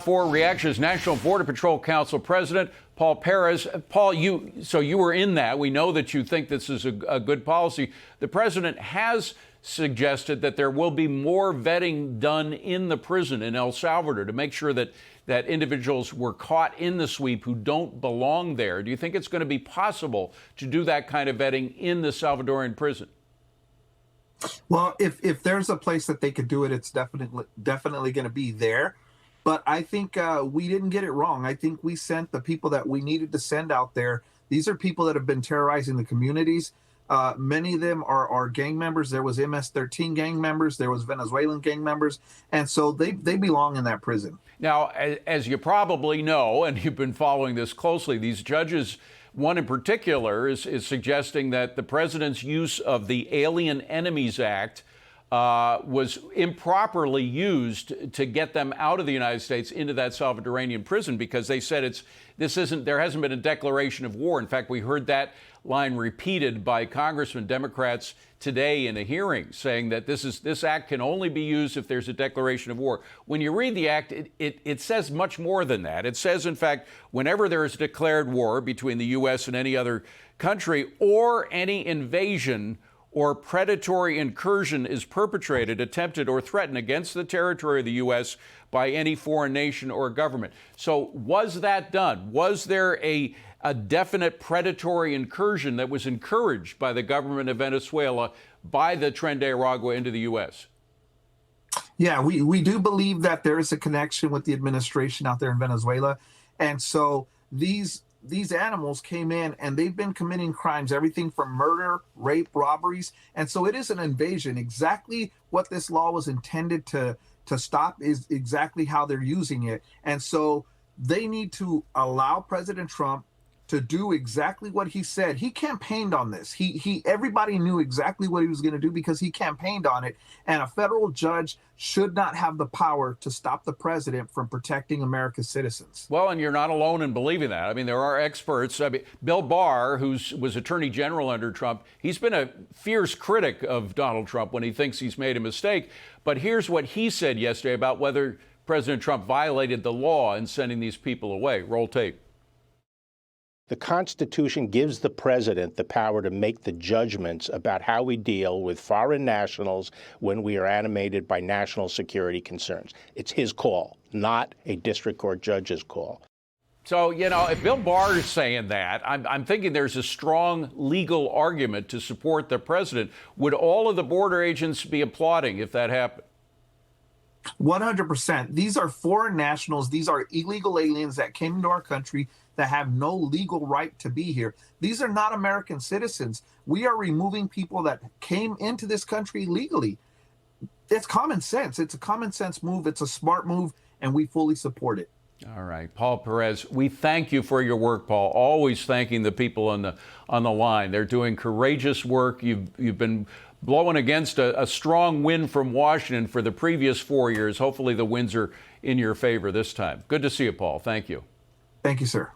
For reactions, National Border Patrol Council President Paul Perez. Paul, you were in that. We know that you think this is a good policy. The president has suggested that there will be more vetting done in the prison in El Salvador to make sure that individuals were caught in the sweep who don't belong there. Do you think it's going to be possible to do that kind of vetting in the Salvadorian prison? Well, if there's a place that they could do it, it's definitely going to be there. But I think we didn't get it wrong. I think we sent the people that we needed to send out there. These are people that have been terrorizing the communities. Many of them are gang members. There was MS-13 gang members. There was Venezuelan gang members. And so they belong in that prison. Now, as you probably know, and you've been following this closely, these judges, one in particular, is suggesting that the president's use of the Alien Enemies Act was improperly used to get them out of the United States into that Salvadorian prison, because they said there hasn't been a declaration of war. In fact, we heard that line repeated by Congressmen, Democrats, today in a hearing, saying that this act can only be used if there's a declaration of war. When you read the act, it says much more than that. It says, in fact, whenever there is declared war between the U.S. and any other country, or any invasion or predatory incursion is perpetrated, attempted, or threatened against the territory of the U.S. by any foreign nation or government. So was that done? Was there a definite predatory incursion that was encouraged by the government of Venezuela, by the Tren de Aragua into the U.S.? Yeah, we do believe that there is a connection with the administration out there in Venezuela. And so these animals came in and they've been committing crimes, everything from murder, rape, robberies. And so it is an invasion. Exactly what this law was intended to stop is exactly how they're using it. And so they need to allow President Trump to do exactly what he said. He campaigned on this. Everybody knew exactly what he was going to do because he campaigned on it. And a federal judge should not have the power to stop the president from protecting America's citizens. Well, and you're not alone in believing that. I mean, there are experts. I mean, Bill Barr, who was Attorney General under Trump, he's been a fierce critic of Donald Trump when he thinks he's made a mistake. But here's what he said yesterday about whether President Trump violated the law in sending these people away. Roll tape. The Constitution gives the president the power to make the judgments about how we deal with foreign nationals when we are animated by national security concerns. It's his call, not a district court judge's call. So, you know, if Bill Barr is saying that, I'm thinking there's a strong legal argument to support the president. Would all of the border agents be applauding if that happened? 100%. These are foreign nationals. These are illegal aliens that came into our country that have no legal right to be here. These are not American citizens. We are removing people that came into this country legally. It's common sense. It's a common sense move. It's a smart move, and we fully support it. All right. Paul Perez, we thank you for your work, Paul. Always thanking the people on the line. They're doing courageous work. You've been blowing against a strong wind from Washington for the previous 4 years. Hopefully the winds are in your favor this time. Good to see you, Paul. Thank you. Thank you, sir.